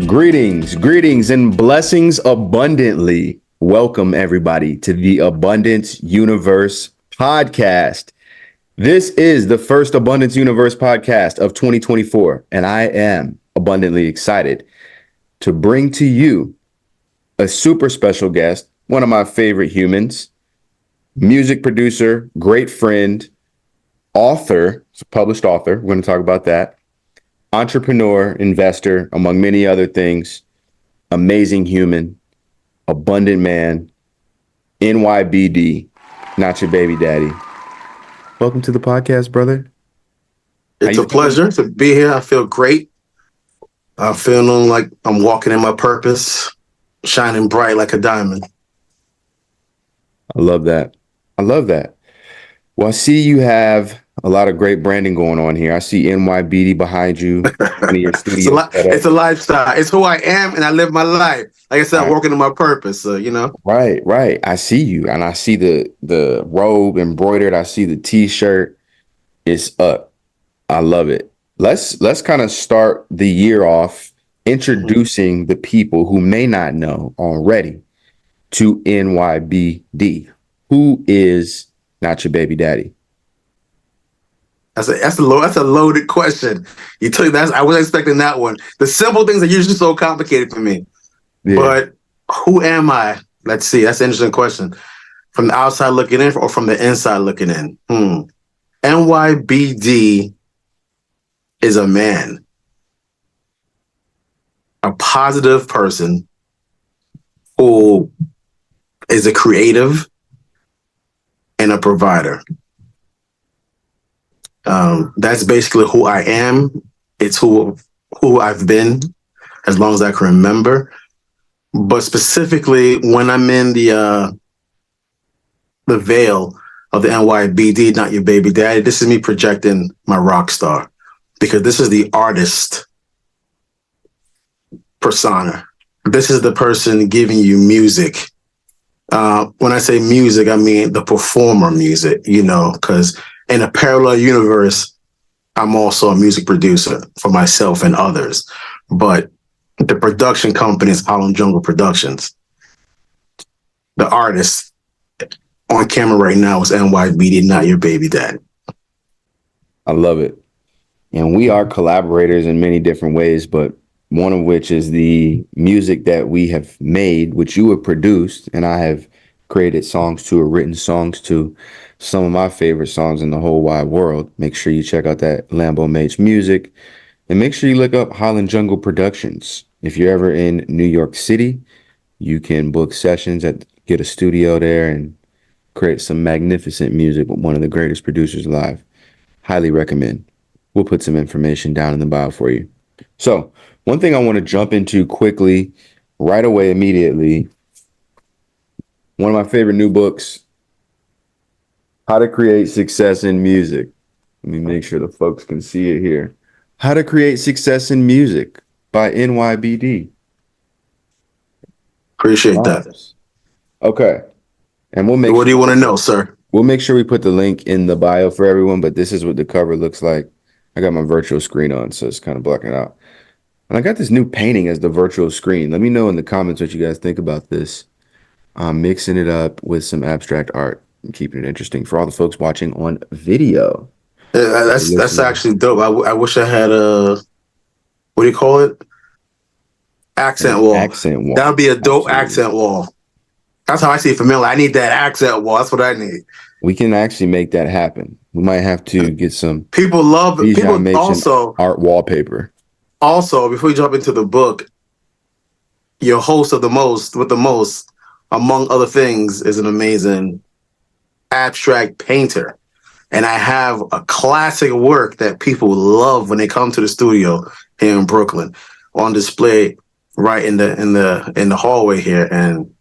Greetings, and blessings abundantly. Welcome, everybody, to the Abundance Universe podcast. This is the first Abundance Universe podcast of 2024, and I am abundantly excited to bring to you a super special guest, one of my favorite humans, music producer, great friend, author, published author. We're going to talk about that. Entrepreneur, investor, among many other things, amazing human, abundant man, N.Y.B.D, not your baby daddy. Welcome to the podcast, brother. It's a pleasure to be here. I feel great. I'm feeling like I'm walking in my purpose, shining bright like a diamond. I love that. Well, I see you have a lot of great branding going on here. I see N.Y.B.D behind you in your studio. It's a lifestyle. It's who I am, and I live my life. Like I said, I'm working in my purpose. Right. I see you, and I see the robe embroidered. I see the T-shirt. It's up. I love it. Let's kind of start the year off introducing the people who may not know already to N.Y.B.D. Who is not your baby daddy? That's a loaded question. You took that. I wasn't expecting that one. The simple things are usually so complicated for me. Yeah. But who am I? Let's see. That's an interesting question. From the outside looking in, or from the inside looking in? N.Y.B.D is a man, a positive person who is a creative and a provider. That's basically who I am. It's who I've been as long as I can remember. But specifically, when I'm in the veil of the N.Y.B.D, not your baby daddy, this is me projecting my rock star, because this is the artist persona. This is the person giving you music. When I say music, I mean the performer music, because in a parallel universe, I'm also a music producer for myself and others. But the production company is Harlem Jungle Productions. The artist on camera right now is N.Y.B.D, not your baby daddy. I love it. And we are collaborators in many different ways, but one of which is the music that we have made, which you have produced, and I have created songs to, or written songs to, some of my favorite songs in the whole wide world. Make sure you check out that Lambo Mates music, and make sure you look up Holland Jungle Productions. If you're ever in New York City, you can book sessions get a studio there and create some magnificent music with one of the greatest producers alive. Highly recommend. We'll put some information down in the bio for you. So one thing I want to jump into quickly, right away, immediately, one of my favorite new books, How to Create Success in Music. Let me make sure the folks can see it here. How to Create Success in Music by N.Y.B.D. Appreciate that. Okay. And we'll make What do you want to know, sir? We'll make sure we put the link in the bio for everyone, but this is what the cover looks like. I got my virtual screen on, so it's kind of blocking it out. And I got this new painting as the virtual screen. Let me know in the comments what you guys think about this. I'm mixing it up with some abstract art and keeping it interesting for all the folks watching on video. That's actually dope. I wish I had a, what do you call it? Accent wall. That would be a dope accent wall. That's how I see it from me. I need that accent wall. That's what I need. We can actually make that happen. We might have to get some people also art wallpaper. Also, before we jump into the book, your host of the most, among other things, is an amazing abstract painter. And I have a classic work that people love when they come to the studio here in Brooklyn on display right in the hallway here. And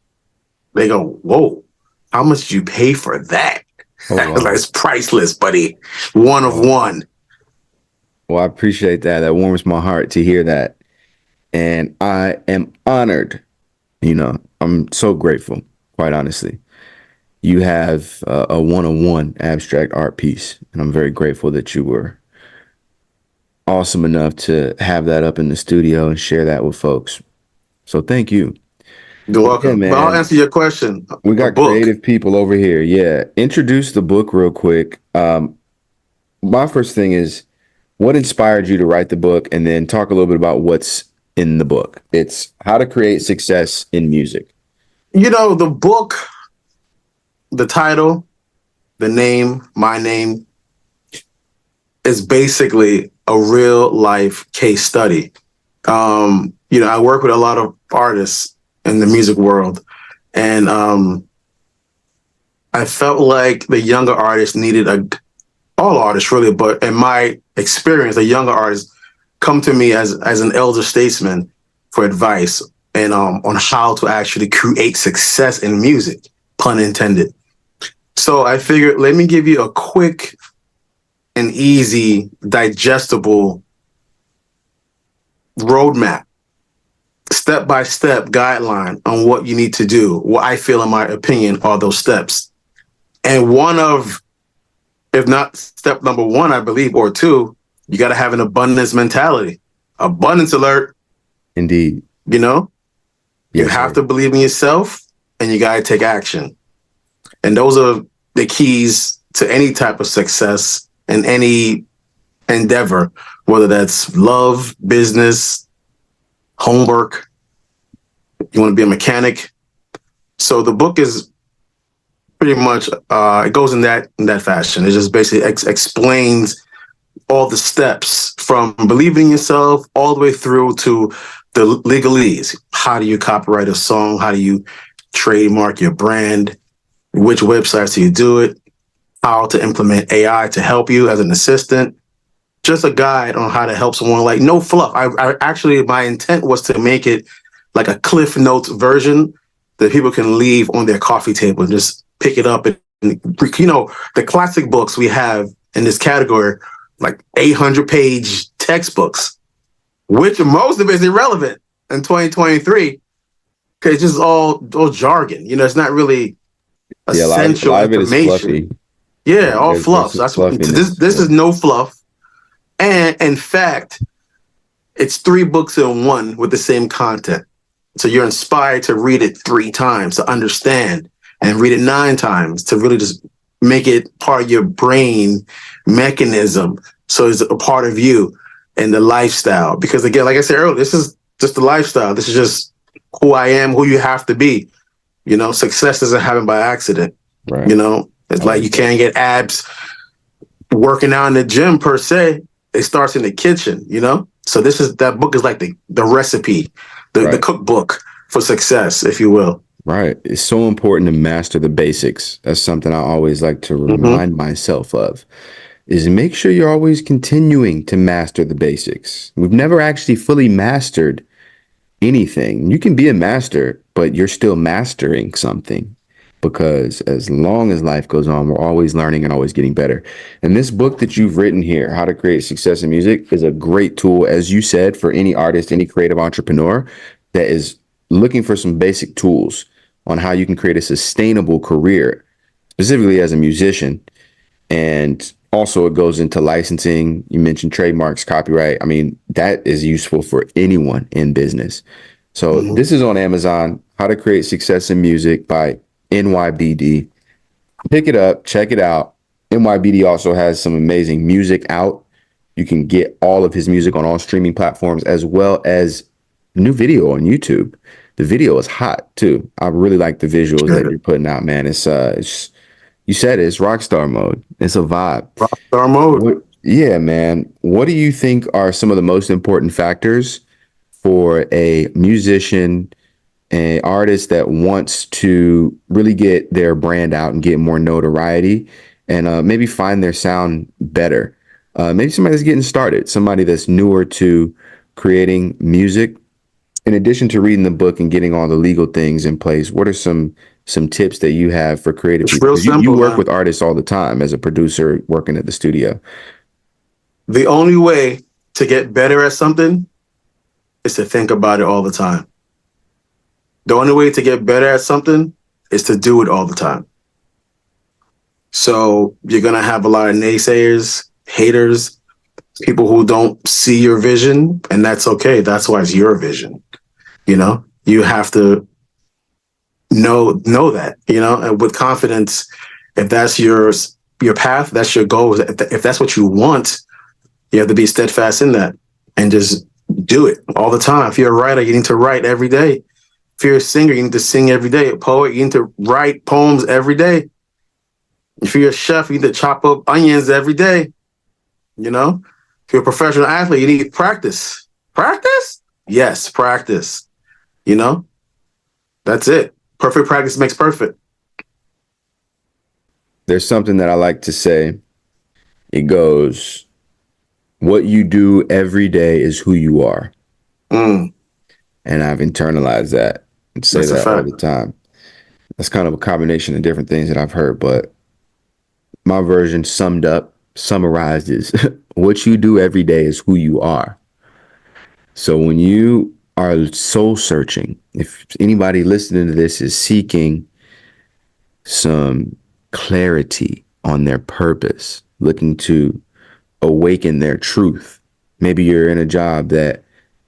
they go, "Whoa, how much did you pay for that?" Oh, wow. Like, it's priceless, buddy. One of one. Well, I appreciate that. That warms my heart to hear that. And I am honored. I'm so grateful, quite honestly. You have a one-on-one abstract art piece, and I'm very grateful that you were awesome enough to have that up in the studio and share that with folks. So thank you. You're But yeah, welcome. But I'll man, answer your question. we The got book. creative people over here. Yeah. Introduce the book real quick. My first thing is what inspired you to write the book, and then talk a little bit about what's in the book. It's How to Create Success in Music. The book, the title, the name, my name, is basically a real life case study. I work with a lot of artists in the music world, and I felt like the younger artists needed all artists really, but in my experience, the younger artists come to me as an elder statesman for advice and on how to actually create success in music, pun intended. So I figured, let me give you a quick and easy, digestible roadmap, step by step guideline on what you need to do. What I feel, in my opinion, are those steps. And one of, if not step number one, I believe, or two, you got to have an abundance mentality. Abundance alert, Indeed. you know, you Yes, have sir. to believe in yourself and you got to take action. And those are the keys to any type of success in any endeavor, whether that's love, business, homework, you want to be a mechanic. So the book is pretty much it goes in that fashion. It just basically explains all the steps from believing in yourself all the way through to the legalese. How do you copyright a song? How do you trademark your brand? Which websites do you do it? How to implement AI to help you as an assistant? Just a guide on how to help someone. Like, no fluff. I actually, my intent was to make it like a Cliff Notes version that people can leave on their coffee table and just pick it up. And the classic books we have in this category, like 800-page textbooks, which most of it is irrelevant in 2023 because it's just all jargon. It's not really Yeah, a essential lot of it is information. fluffy. Yeah, Like all there's fluff. So some that's what this fluffiness. this Yeah. is no fluff. And in fact, it's three books in one with the same content. So you're inspired to read it 3 times to understand, and read it 9 times to really just make it part of your brain mechanism. So it's a part of you and the lifestyle. Because again, like I said earlier, this is just the lifestyle. This is just who I am, who you have to be. Success doesn't happen by accident. Right. It's I like you like that. can't get abs working out in the gym per se. It starts in the kitchen. So that book is like the recipe, the Right. cookbook for success, if you will. Right. It's so important to master the basics. That's something I always like to Mm-hmm. remind myself of, is make sure you're always continuing to master the basics. We've never actually fully mastered anything. You can be a master, but you're still mastering something, because as long as life goes on, we're always learning and always getting better. And this book that you've written here, How to Create Success in Music, is a great tool, as you said, for any artist, any creative entrepreneur that is looking for some basic tools on how you can create a sustainable career, specifically as a musician. And also, it goes into licensing. You mentioned trademarks, copyright. I mean, that is useful for anyone in business. So, Mm-hmm. this is on Amazon, How to Create Success in Music by NYBD. Pick it up, check it out. NYBD also has some amazing music out. You can get all of his music on all streaming platforms, as well as new video on YouTube. The video is hot too. I really like the visuals that you're putting out, man. It's you said it's rock star mode. It's a vibe. Rockstar mode. Yeah, man. What do you think are some of the most important factors for a musician, an artist that wants to really get their brand out and get more notoriety, and maybe find their sound better? Maybe somebody that's getting started, somebody that's newer to creating music. In addition to reading the book and getting all the legal things in place, what are some tips that you have for creative It's people? real Because you simple, work man. with artists all the time as a producer working at the studio. The only way to get better at something is to think about it all the time. The only way to get better at something is to do it all the time. So you're gonna have a lot of naysayers, haters, People who don't see your vision, and that's okay. That's why it's your vision. You have to know that, and with confidence, if that's your path, that's your goal. If that's what you want, you have to be steadfast in that and just do it all the time. If you're a writer, you need to write every day. If you're a singer, you need to sing every day. A poet, you need to write poems every day. If you're a chef, you need to chop up onions every day. If you're a professional athlete, you need practice. Practice? Yes, practice. You know, that's it. Perfect practice makes perfect. There's something that I like to say. It goes, what you do every day is who you are. Mm, And I've internalized that and say that's a that all fact. the time. That's kind of a combination of different things that I've heard, but my version summarized is what you do every day is who you are. So when you are soul searching, if anybody listening to this is seeking some clarity on their purpose, looking to awaken their truth, maybe you're in a job that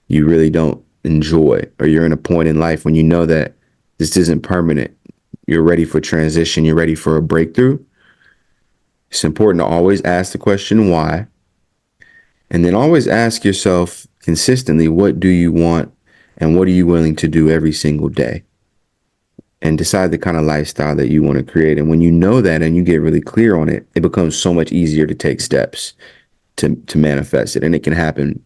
you really don't enjoy, or you're in a point in life when you know that this isn't permanent, you're ready for transition, you're ready for a breakthrough. It's important to always ask the question why, and then always ask yourself consistently, what do you want and what are you willing to do every single day? And decide the kind of lifestyle that you want to create. And when you know that and you get really clear on it, it becomes so much easier to take steps to manifest it. And it can happen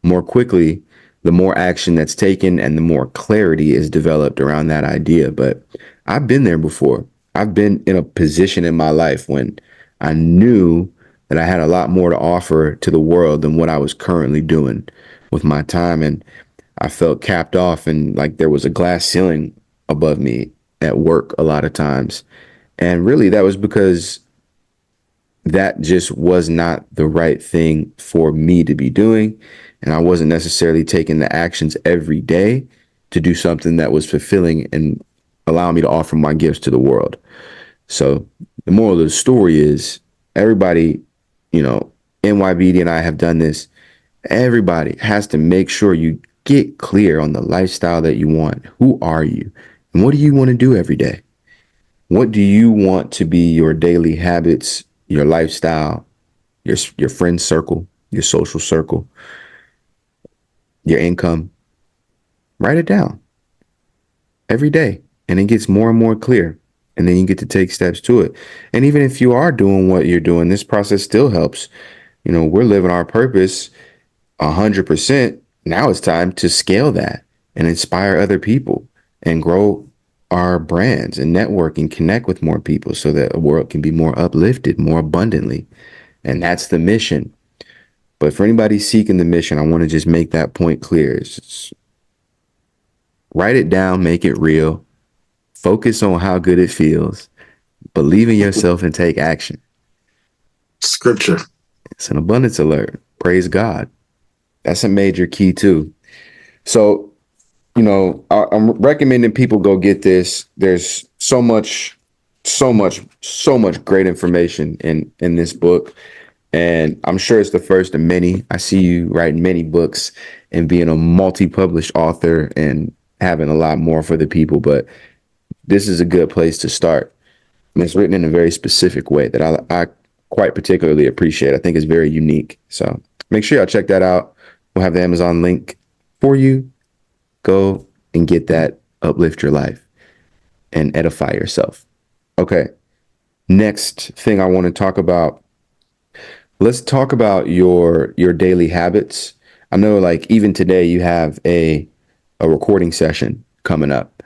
more quickly the more action that's taken and the more clarity is developed around that idea. But I've been there before. I've been in a position in my life when I knew that I had a lot more to offer to the world than what I was currently doing with my time. And I felt capped off and like there was a glass ceiling above me at work a lot of times. And really, that was because that just was not the right thing for me to be doing. And I wasn't necessarily taking the actions every day to do something that was fulfilling and allow me to offer my gifts to the world. So the moral of the story is everybody, NYBD and I have done this. Everybody has to make sure you get clear on the lifestyle that you want. Who are you? And what do you want to do every day? What do you want to be your daily habits, your lifestyle, your friend circle, your social circle, your income? Write it down every day, and it gets more and more clear. And then you get to take steps to it. And even if you are doing what you're doing, this process still helps. We're living our purpose 100%. Now it's time to scale that and inspire other people and grow our brands and network and connect with more people so that the world can be more uplifted, more abundantly. And that's the mission. But for anybody seeking the mission, I want to just make that point clear. Write it down, make it real, focus on how good it feels, believe in yourself and take action. Scripture. It's an abundance alert. Praise God. That's a major key too. So, I'm recommending people go get this. There's so much great information in this book. And I'm sure it's the first of many. I see you writing many books and being a multi-published author and having a lot more for the people. But this is a good place to start. And it's written in a very specific way that I quite particularly appreciate. I think it's very unique. So make sure y'all check that out. We'll have the Amazon link for you. Go and get that, uplift your life and edify yourself. Okay. Next thing I want to talk about. Let's talk about your daily habits. I know like even today you have a recording session coming up,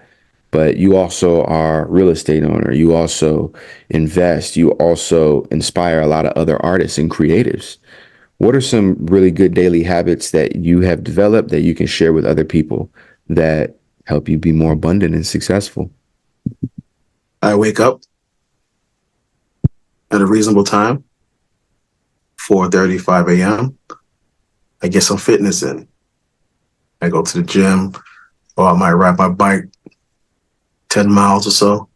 but you also are a real estate owner. You also invest. You also inspire a lot of other artists and creatives. What are some really good daily habits that you have developed that you can share with other people that help you be more abundant and successful? I wake up at a reasonable time, 4:35 a.m. I get some fitness in. I go to the gym, or I might ride my bike 10 miles or so,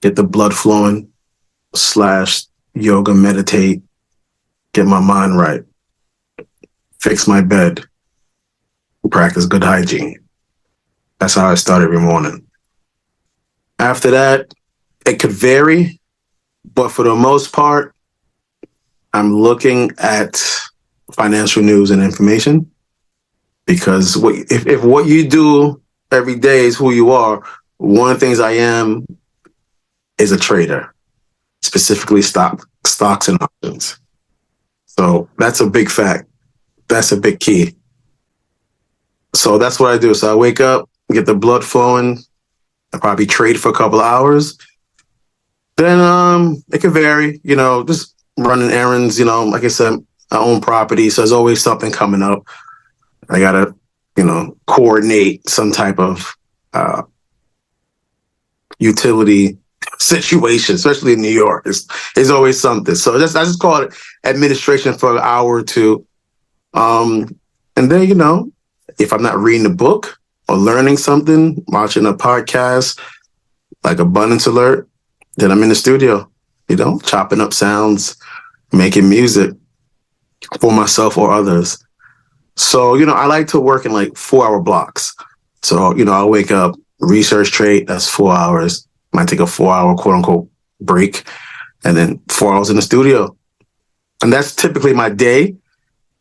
get the blood flowing, slash yoga, meditate, get my mind right, fix my bed, practice good hygiene. That's how I start every morning. After that, it could vary, but for the most part, I'm looking at financial news and information because if what you do every day is who you are, one of the things I am is a trader, specifically stocks and options. So that's a big fact. That's a big key. So that's what I do. So I wake up, get the blood flowing. I probably trade for a couple of hours. Then it can vary, just running errands, like I said, I own property, so there's always something coming up. I gotta, coordinate some type of utility situation, especially in New York. It's always something. So I just call it administration for an hour or two. And then, if I'm not reading a book or learning something, watching a podcast like Abundance Alert, then I'm in the studio, chopping up sounds, making music for myself or others. So, I like to work in like 4 hour blocks. So, I'll wake up, research trade, that's 4 hours. Might take a 4 hour quote unquote break, and then 4 hours in the studio. And that's typically my day.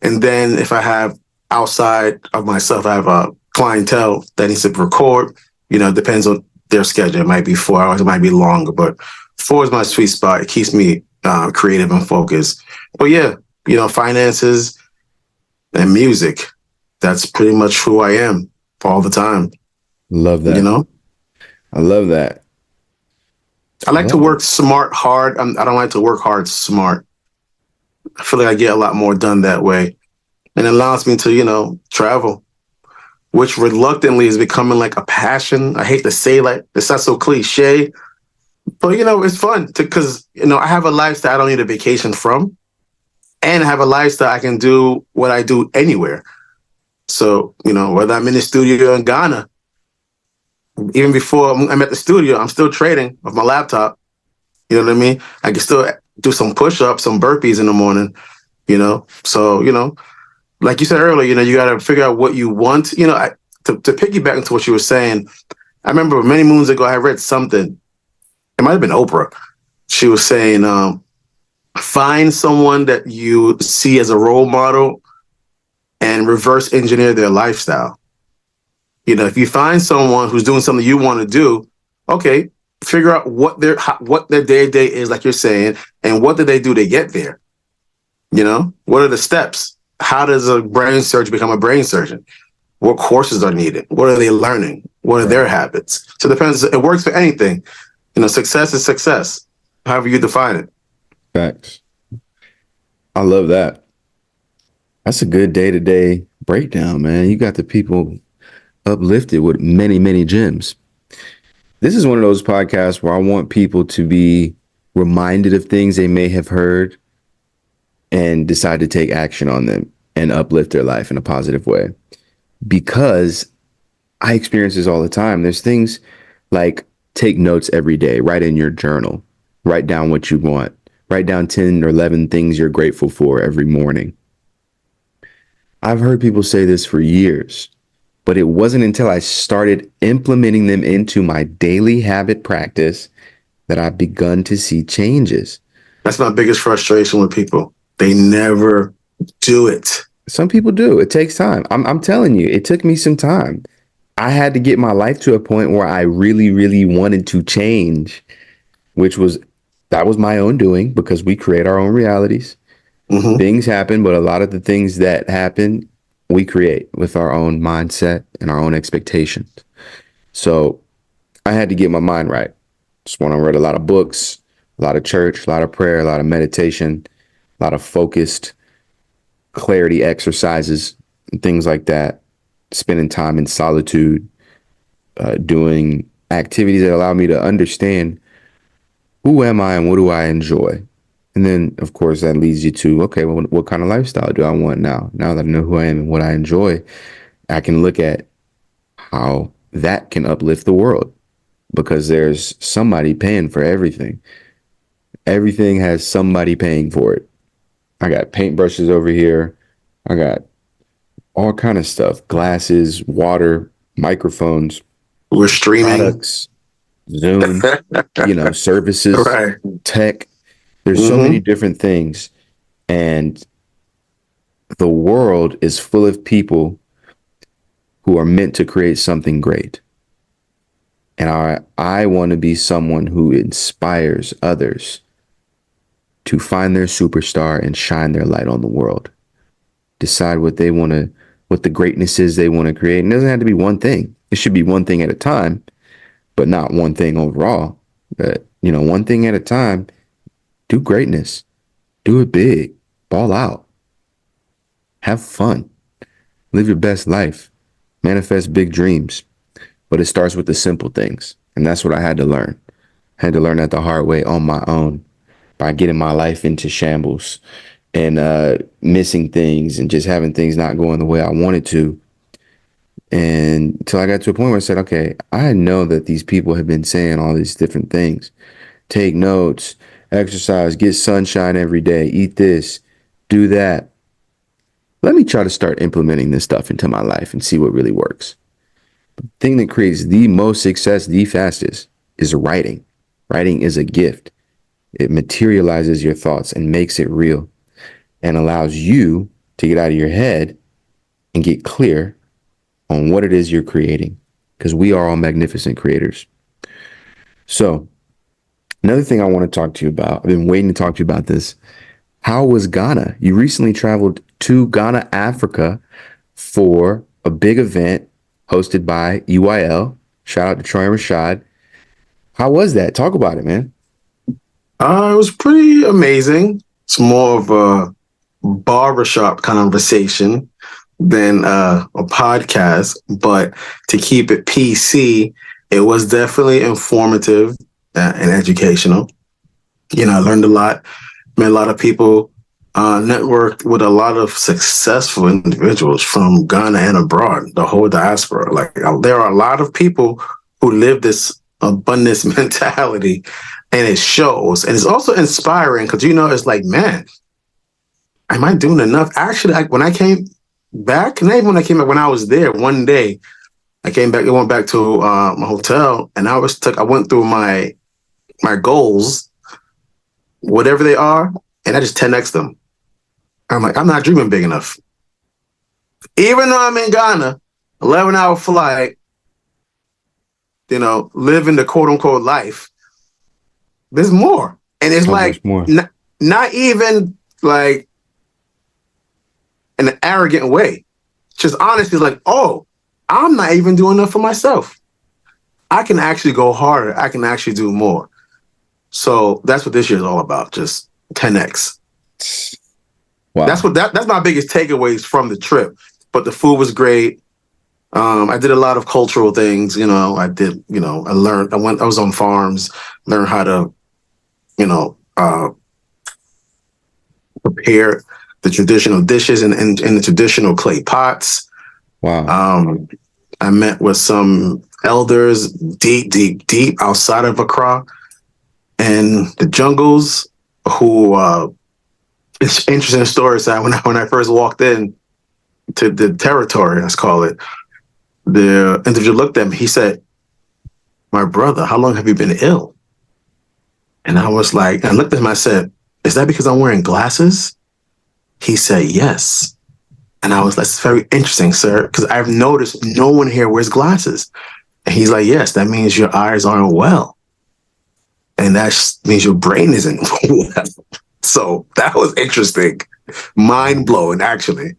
And then if I have outside of myself, I have a clientele that needs to record, it depends on their schedule. It might be 4 hours, it might be longer, but 4 is my sweet spot. It keeps me creative and focused. But yeah, finances and music, that's pretty much who I am all the time. Love You that. know, I love that. I I like to love it. work smart, hard. I don't like to work hard, smart. I feel like I get a lot more done that way. And it allows me to, travel, which reluctantly is becoming like a passion. I hate to say like it's not so cliche, but it's fun because I have a lifestyle I don't need a vacation from, and I have a lifestyle I can do what I do anywhere. So whether I'm in the studio in Ghana, even before I'm at the studio, I'm still trading with my laptop. You know what I mean? I can still do some push-ups, some burpees in the morning. So like you said earlier, you got to figure out what you want. To piggyback into what you were saying, I remember many moons ago, I read something. It might have been Oprah. She was saying, find someone that you see as a role model and reverse engineer their lifestyle. If you find someone who's doing something you want to do, okay, figure out what their day to day is, like you're saying, and what do they do to get there. What are the steps? How does a brain surgeon become a brain surgeon? What courses are needed? What are they learning? What are their Right. habits? So it depends. It works for anything. Success is success, however you define it. Facts. I love that. That's a good day to day breakdown, man. You got the people uplifted with many, many gems. This is one of those podcasts where I want people to be reminded of things they may have heard and decide to take action on them and uplift their life in a positive way. Because I experience this all the time. There's things like take notes every day, write in your journal, write down what you want, write down 10 or 11 things you're grateful for every morning. I've heard people say this for years, but it wasn't until I started implementing them into my daily habit practice that I've begun to see changes. That's my biggest frustration with people. They never do it. Some people do. It takes time. I'm telling you, it took me some time. I had to get my life to a point where I really, really wanted to change, which was that was my own doing because we create our own realities. Hmm. Things happen, but a lot of the things that happen, we create with our own mindset and our own expectations. So I had to get my mind right. Just want to read a lot of books, a lot of church, a lot of prayer, a lot of meditation, a lot of focused clarity exercises and things like that. Spending time in solitude, doing activities that allow me to understand who am I and what do I enjoy. And then, of course, that leads you to, okay, well, what kind of lifestyle do I want now? Now that I know who I am and what I enjoy, I can look at how that can uplift the world because there's somebody paying for everything. Everything has somebody paying for it. I got paintbrushes over here. I got all kind of stuff, glasses, water, microphones, We're streaming. products, Zoom, services, Right. tech. There's so many Mm-hmm. different things. And the world is full of people who are meant to create something great. And I want to be someone who inspires others to find their superstar and shine their light on the world. Decide what the greatness is they want to create. And it doesn't have to be one thing. It should be one thing at a time, but not one thing overall. But, one thing at a time, do greatness, do it big, ball out, have fun, live your best life, manifest big dreams. But it starts with the simple things. And that's what I had to learn. I had to learn that the hard way on my own by getting my life into shambles and missing things and just having things not going the way I wanted to. And until I got to a point where I said, okay, I know that these people have been saying all these different things. Take notes, exercise, get sunshine every day, eat this, do that. Let me try to start implementing this stuff into my life and see what really works. The thing that creates the most success the fastest is writing. Writing is a gift. It materializes your thoughts and makes it real and allows you to get out of your head and get clear on what it is you're creating because we are all magnificent creators. So, another thing I want to talk to you about, I've been waiting to talk to you about this. How was Ghana? You recently traveled to Ghana, Africa for a big event hosted by EYL. Shout out to Troy and Rashad. How was that? Talk about it, man. It was pretty amazing. It's more of a barbershop conversation than a podcast, but to keep it PC, it was definitely informative and educational. I learned a lot, met a lot of people, networked with a lot of successful individuals from Ghana and abroad, the whole diaspora. Like there are a lot of people who live this abundance mentality, and it shows. And it's also inspiring because it's like, man, am I doing enough? Actually, when I came back, not even when I came back, when I was there one day, I came back. I went back to my hotel, and I went through my goals, whatever they are, and I just 10x them. I'm like, I'm not dreaming big enough. Even though I'm in Ghana, 11-hour flight, living the quote unquote life. There's more, and it's So like much more. not even like in an arrogant way. Just honestly, like, oh, I'm not even doing enough for myself. I can actually go harder. I can actually do more. So that's what this year is all about. Just 10x. Wow. That's my biggest takeaways from the trip. But the food was great. I did a lot of cultural things. I did. I learned. I was on farms, learned how to, prepare the traditional dishes in the traditional clay pots. Wow. I met with some elders deep, deep, deep outside of Accra and the jungles who it's interesting story. So when I first walked in to the territory, let's call it, the individual looked at me. He said, "My brother, how long have you been ill?" And I was like, I looked at him. I said, "Is that because I'm wearing glasses?" He said, "Yes." And I was like, "That's very interesting, sir, because I've noticed no one here wears glasses." And he's like, "Yes, that means your eyes aren't well. And that means your brain isn't well." So that was interesting. Mind blowing, actually.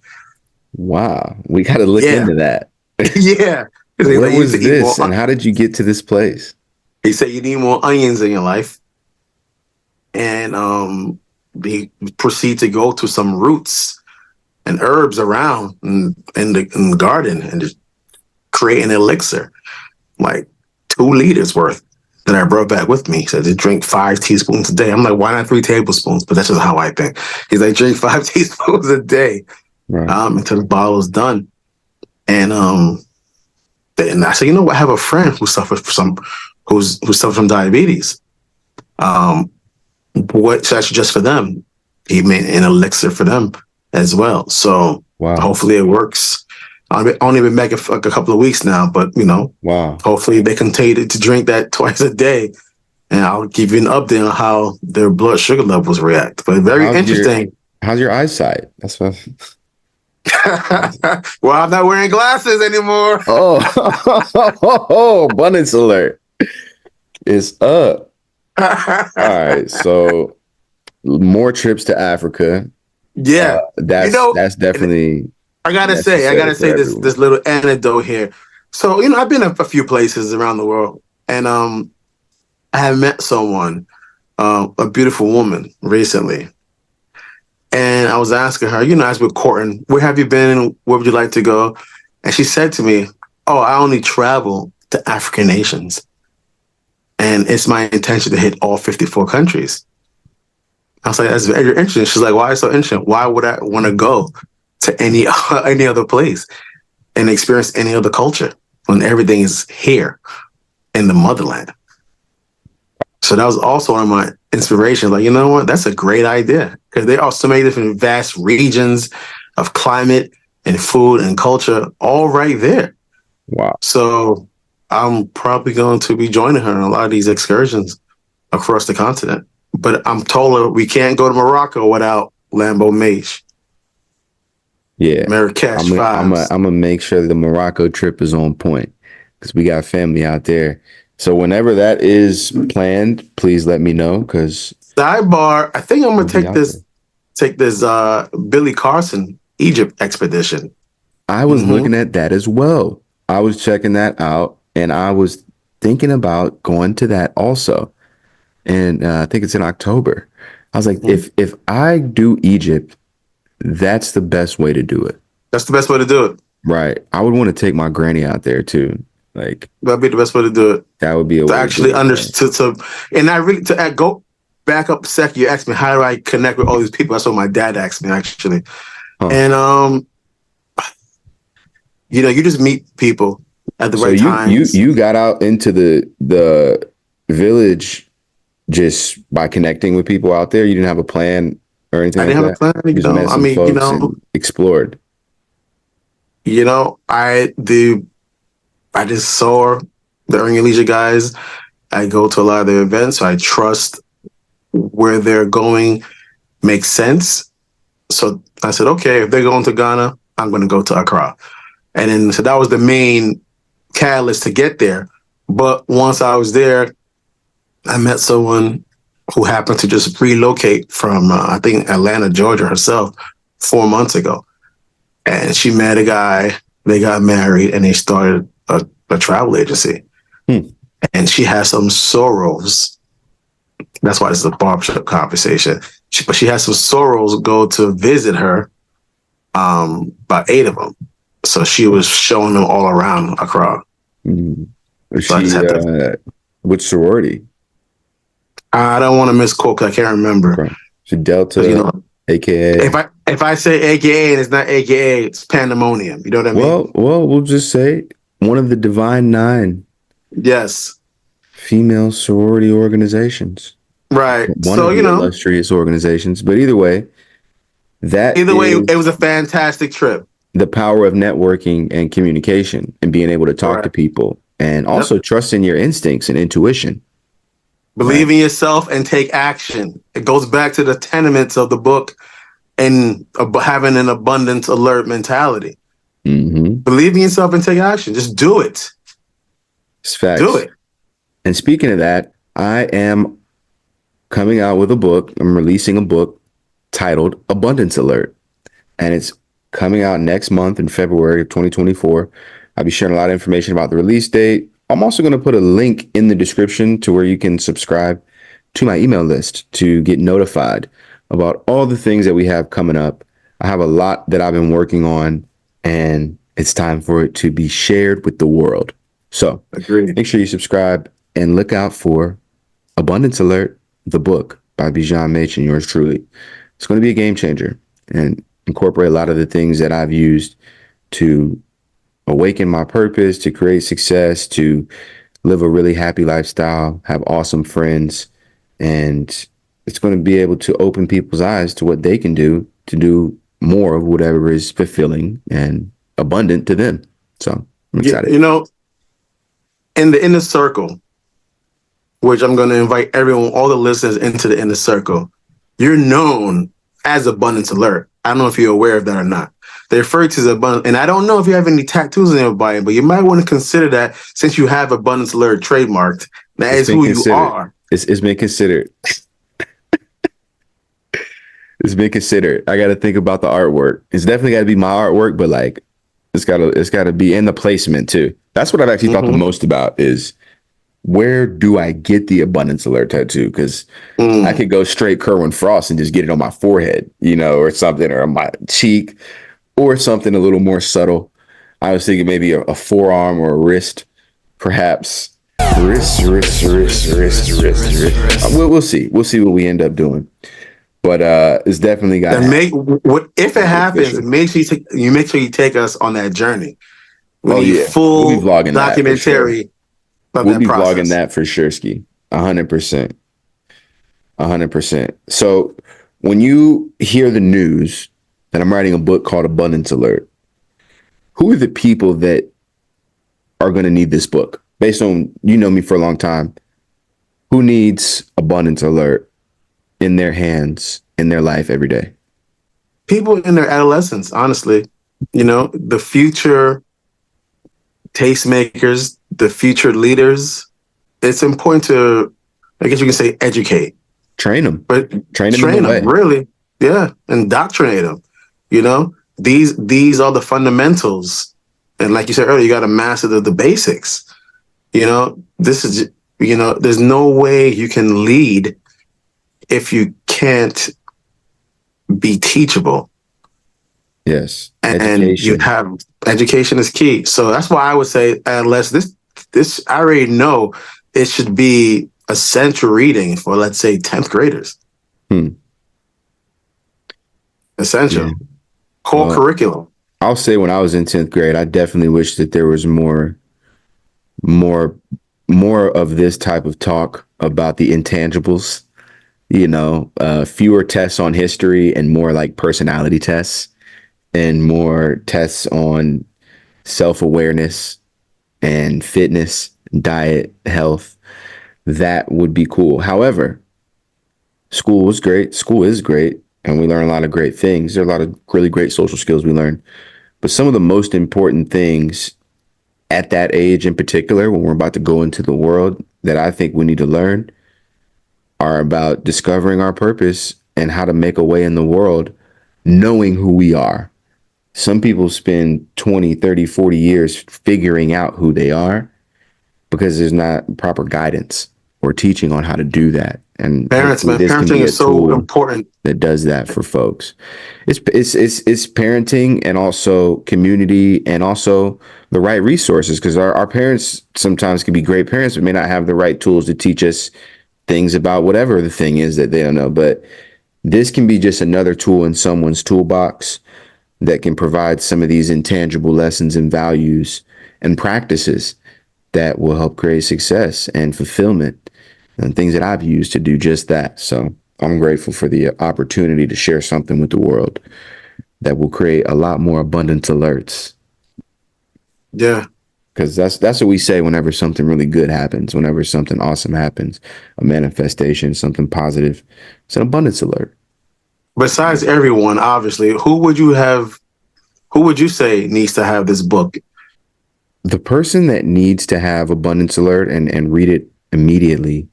Wow. We got to look Yeah. into that. Yeah. He's Where like, you need was to eat more. this and how did you get to this place? He said, you need more onions in your life. And he proceed to go to some roots and herbs around in the garden and just create an elixir, like 2 liters worth that I brought back with me. He said to drink 5 teaspoons a day. I'm like, why not 3 tablespoons? But that's just how I think. He's like, drink 5 teaspoons a day Right. until the bottle is done. And and I said, I have a friend who suffers who suffers from diabetes. What's actually just for them? he made an elixir for them as well. So Wow. hopefully it works. I've only been back for like a couple of weeks now, but Wow. hopefully they continue to drink that twice a day, and I'll give you an update on how their blood sugar levels react. But very How's your interesting. how's your eyesight? That's what. Well, I'm not wearing glasses anymore. Oh, abundance alert is up. All right, so more trips to Africa. Yeah, That's and definitely I necessary gotta for say everyone. this little anecdote here. So I've been a few places around the world, and I have met someone, a beautiful woman, recently, and I was asking her, as we're courting, where have you been? Where would you like to go? And she said to me, "Oh, I only travel to African nations, and it's my intention to hit all 54 countries." I was like, "That's very interesting." She's like, "Why so interesting? Why would I want to go to any any other place and experience any other culture when everything is here in the motherland?" So that was also one of my inspirations. Like, you know what? That's a great idea because there are so many different vast regions of climate and food and culture all right there. Wow. So I'm probably going to be joining her on a lot of these excursions across the continent. But I'm told her we can't go to Morocco without Lambo Mage, Yeah, Marrakesh vibes. I'm gonna make sure the Morocco trip is on point because we got family out there. So whenever that is planned, please let me know because Sidebar, I think I'm gonna we'll be out there. take this Billy Carson Egypt expedition. I was Mm-hmm. looking at that as well. I was checking that out, and I was thinking about going to that also. And I think it's in October. I was like, Mm-hmm. if I do Egypt, that's the best way to do it. That's the best way to do it. Right. I would want to take my granny out there too. Like That'd be the best way to do it. that would be a To way to do actually it as well. understand, and I really go back up a second. You asked me how do I connect with all these people. That's what my dad asked me actually. Huh. And you just meet people at the So right times. you got out into the village just by connecting with people out there. You didn't have a plan or anything I like didn't have a that. plan, You just met I some mean, folks and explored. I just saw the Earning Your Leisure guys. I go to a lot of their events, so I trust where they're going makes sense. So I said, okay, if they're going to Ghana, I'm going to go to Accra. And then so that was the main catalyst to get there. But once I was there, I met someone who happened to just relocate from, I think, Atlanta, Georgia herself 4 months ago. And she met a guy, they got married, and they started a travel agency. Hmm. And she has some sorrows. That's why this is a barbershop conversation. But she has some sorrows go to visit her, about 8 of them. So she was showing them all around Accra. Mm. Was So I just she had to. which sorority? I don't want to misquote because I can't remember. Okay. She Because Delta, aka. if I say AKA and it's not AKA, it's pandemonium. You know what I mean? Well, we'll just say one of the Divine Nine Yes. female sorority organizations. Right. One So of the illustrious organizations. But either way, that either way, it was is a fantastic trip. the power of networking and communication and being able to talk to Correct. people and Yep. also trusting your instincts and intuition. Right. Believe in yourself and take action. It goes back to the tenements of the book and having an abundance alert mentality. Mm-hmm. Believe in yourself and take action. Just do it. It's Do facts. it. And speaking of that, I am coming out with a book. I'm releasing a book titled Abundance Alert. And it's coming out next month in February of 2024. I'll be sharing a lot of information about the release date. I'm also going to put a link in the description to where you can subscribe to my email list to get notified about all the things that we have coming up. I have a lot that I've been working on, and it's time for it to be shared with the world. So Agreed. make sure you subscribe and look out for Abundance Alert, the book by Bijan and yours truly. It's going to be a game changer and incorporate a lot of the things that I've used to awaken my purpose, to create success, to live a really happy lifestyle, have awesome friends, and it's going to be able to open people's eyes to what they can do to do more of whatever is fulfilling and abundant to them. So I'm excited. You know, in the inner circle, which I'm going to invite everyone, all the listeners, into the inner circle. You're known as Abundance Alert. I don't know if you're aware of that or not. They refer to as abundance, and I don't know if you have any tattoos in your body, but you might want to consider that since you have Abundance Alert trademarked. That It's is been who you considered. are. It's been considered. It's been considered. I got to think about the artwork. It's definitely got to be my artwork, but like it's got to be in the placement too. That's what I've actually thought the Mm-hmm. most about is where do I get the Abundance Alert tattoo? Because I Mm. could go straight Kerwin Frost and just get it on my forehead, or something, or on my cheek, or something a little more subtle. I was thinking maybe a forearm or a wrist, perhaps. Wrist. We'll see. We'll see what we end up doing. But it's definitely got to Then happen. make what if it Be happens. official. Make sure you take us on that journey. We Oh need yeah, we'll be full vlogging that for sure. documentary of We'll that be vlogging process. that for sure, Ski. 100%. 100%. So when you hear the news that I'm writing a book called Abundance Alert, who are the people that are going to need this book? Based on, me for a long time, who needs Abundance Alert in their hands, in their life every day? People in their adolescence, honestly, the future tastemakers, the future leaders. It's important to, I guess you can say, educate, Train them. but Train them in the train them way. really, yeah, indoctrinate them. These are the fundamentals, and like you said earlier, you got to master the basics. This is there's no way you can lead if you can't be teachable. Yes. And you Education. have education is key. So that's why I would say, unless this I already know it should be essential reading for, let's say, 10th graders. Hmm. Yeah. Essential core Well, curriculum. I'll say when I was in 10th grade, I definitely wish that there was more, more of this type of talk about the intangibles, fewer tests on history and more like personality tests and more tests on self awareness and fitness, diet, health. That would be cool. However, school was great. School is great. And we learn a lot of great things. There are a lot of really great social skills we learn. But some of the most important things at that age in particular, when we're about to go into the world, that I think we need to learn are about discovering our purpose and how to make a way in the world, knowing who we are. Some people spend 20, 30, 40 years figuring out who they are because there's not proper guidance or teaching on how to do that. And Parents, hopefully man, this can parenting be a is so tool important. that does that for folks. It's parenting and also community and also the right resources because our parents sometimes can be great parents but may not have the right tools to teach us things about whatever the thing is that they don't know. But this can be just another tool in someone's toolbox that can provide some of these intangible lessons and values and practices that will help create success and fulfillment and things that I've used to do just that. So I'm grateful for the opportunity to share something with the world that will create a lot more abundance alerts. Yeah. Because that's what we say whenever something really good happens, whenever something awesome happens, a manifestation, something positive. It's an abundance alert. Besides everyone, obviously, who would you say needs to have this book? The person that needs to have abundance alert and read it immediately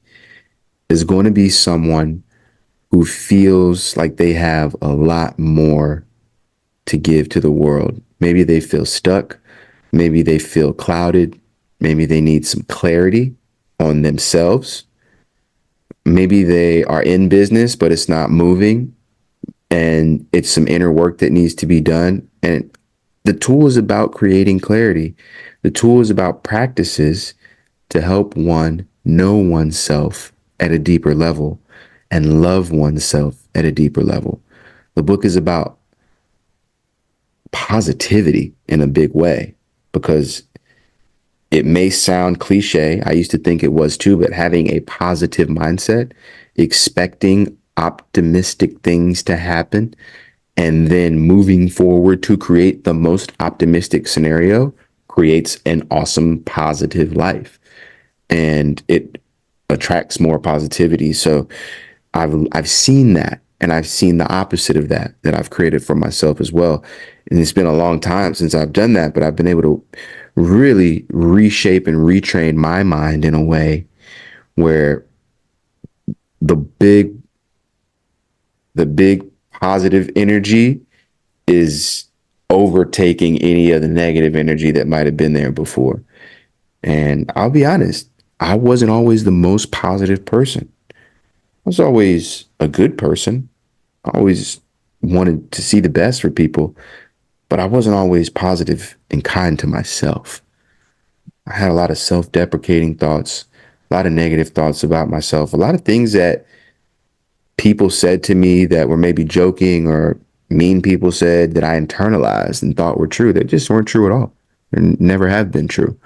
is going to be someone who feels like they have a lot more to give to the world. Maybe they feel stuck. Maybe they feel clouded. Maybe they need some clarity on themselves. Maybe they are in business, but it's not moving and it's some inner work that needs to be done. And the tool is about creating clarity. The tool is about practices to help one know oneself at a deeper level and love oneself at a deeper level. The book is about positivity in a big way because it may sound cliche. I used to think it was too, but having a positive mindset, expecting optimistic things to happen and then moving forward to create the most optimistic scenario creates an awesome positive life, and it attracts more positivity. So I've seen that, and I've seen the opposite of that I've created for myself as well. And it's been a long time since I've done that, but I've been able to really reshape and retrain my mind in a way where the big the big positive energy is overtaking any of the negative energy that might have been there before. And I'll be honest, I wasn't always the most positive person. I was always a good person. I always wanted to see the best for people, but I wasn't always positive and kind to myself. I had a lot of self deprecating thoughts, a lot of negative thoughts about myself, a lot of things that people said to me that were maybe joking or mean people said that I internalized and thought were true. They just weren't true at all. They never have been true.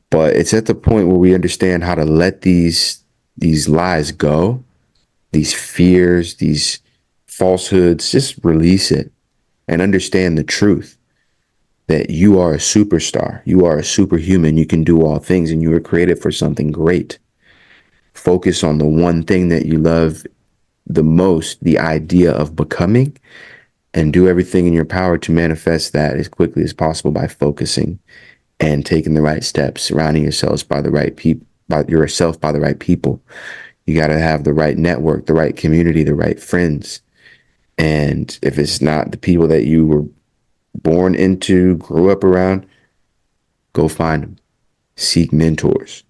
But it's at the point where we understand how to let these lies go, these fears, these falsehoods, just release it and understand the truth that you are a superstar. You are a superhuman. You can do all things and you were created for something great. Focus on the one thing that you love the most, the idea of becoming, and do everything in your power to manifest that as quickly as possible by focusing and taking the right steps, surrounding yourselves by the right people, by yourself by the right people. You got to have the right network, the right community, the right friends. And if it's not the people that you were born into, grew up around, go find them. Seek mentors.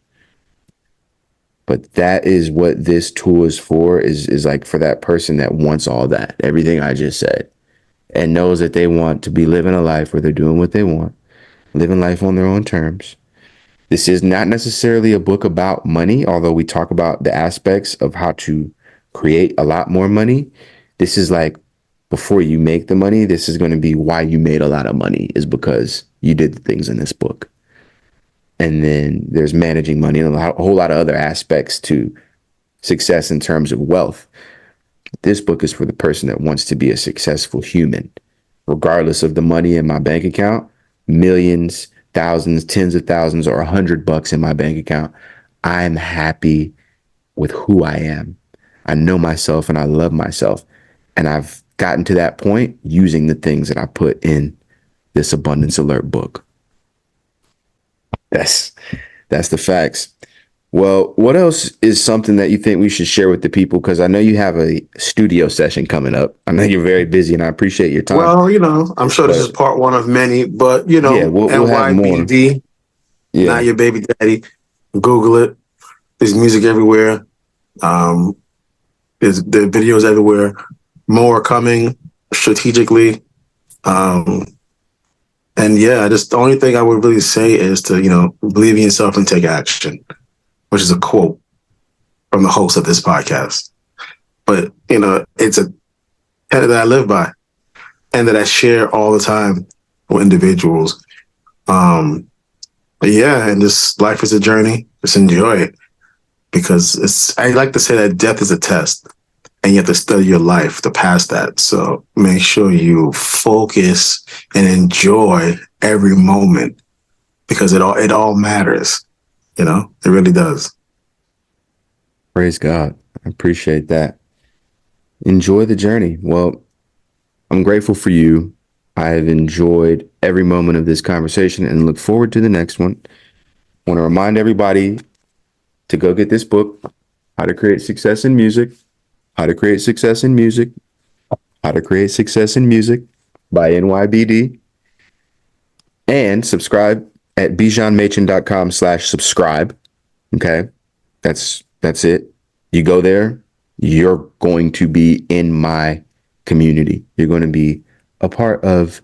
But that is what this tool is for, is like for that person that wants all that, everything I just said, and knows that they want to be living a life where they're doing what they want, living life on their own terms. This is not necessarily a book about money, although we talk about the aspects of how to create a lot more money. This is like before you make the money, this is going to be why you made a lot of money, is because you did the things in this book. And then there's managing money and a whole lot of other aspects to success in terms of wealth. This book is for the person that wants to be a successful human, regardless of the money in my bank account, millions, thousands, tens of thousands, or $100 in my bank account. I'm happy with who I am. I know myself and I love myself. And I've gotten to that point using the things that I put in this Abundance Alert book. That's that's the facts. Well, what else is something that you think we should share with the people? Because I know you have a studio session coming up. I know you're very busy, and I appreciate your time. Well, I'm sure this is But part one of many, but yeah, we'll have more. NYBD, not Yeah, your baby daddy. Google it. There's music everywhere. Um, there's the videos everywhere. More coming strategically. Um, and yeah, just the only thing I would really say is to, believe in yourself and take action, which is a quote from the host of this podcast. But, it's a tenet that I live by and that I share all the time with individuals. Um, but yeah, and this life is a journey. Just enjoy it because I like to say that death is a test and you have to study your life to pass that. So make sure you focus and enjoy every moment because it all matters. It really does. praise God. I appreciate that. Enjoy the journey. Well, I'm grateful for you. I have enjoyed every moment of this conversation and look forward to the next one. I want to remind everybody to go get this book, How to Create Success in Music, How to Create Success in Music, How to Create Success in Music by NYBD, and subscribe at bijanmachin.com/subscribe. Okay. That's it. You go there, you're going to be in my community. You're going to be a part of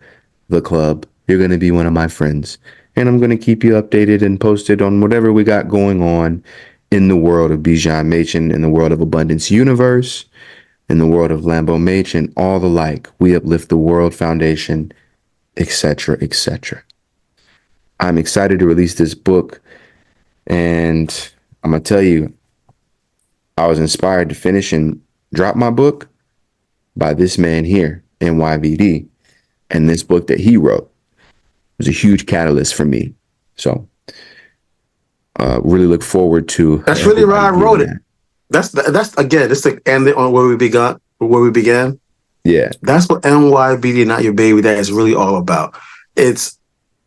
the club. You're going to be one of my friends. And I'm going to keep you updated and posted on whatever we got going on in the world of Bijan Machin, in the world of Abundance Universe, in the world of Lambo Machin, all the like. We uplift the World Foundation, etc., etc. I'm excited to release this book, and I'm gonna tell you, I was inspired to finish, and drop my book? By this man here, N.Y.B.D. And this book that he wrote was a huge catalyst for me. So really look forward to That's really why everybody I getting wrote it. that. That's again, just to end it on where we began. Where we began. Yeah. That's what NYBD, not your baby, that is really all about. It's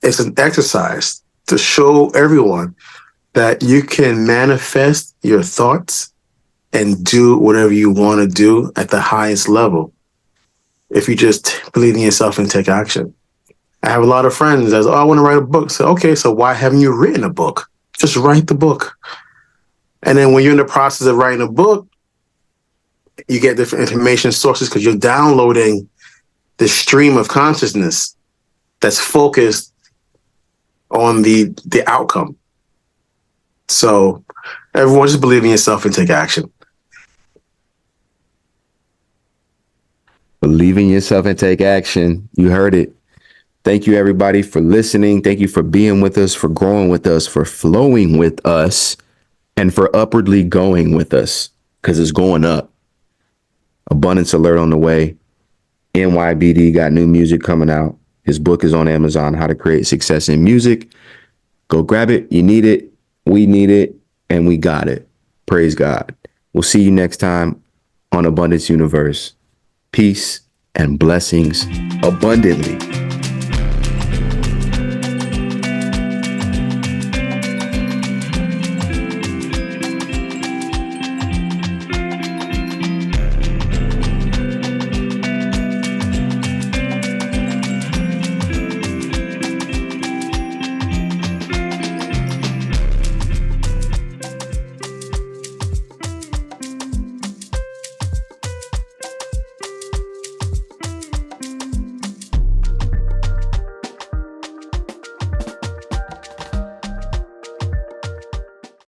it's an exercise to show everyone that you can manifest your thoughts and do whatever you want to do at the highest level if you just believe in yourself and take action. I have a lot of friends that say, oh, I want to write a book. So, okay, so why haven't you written a book? Just write the book. And then when you're in the process of writing a book, you get different information sources because you're downloading the stream of consciousness that's focused on the outcome. So everyone just believe in yourself and take action. Believe in yourself and take action. You heard it. Thank you, everybody, for listening. Thank you for being with us, for growing with us, for flowing with us, and for upwardly going with us because it's going up. Abundance alert on the way. NYBD got new music coming out. His book is on Amazon, How to Create Success in Music. Go grab it. You need it. We need it. And we got it. Praise God. We'll see you next time on Abundance Universe. Peace and blessings abundantly.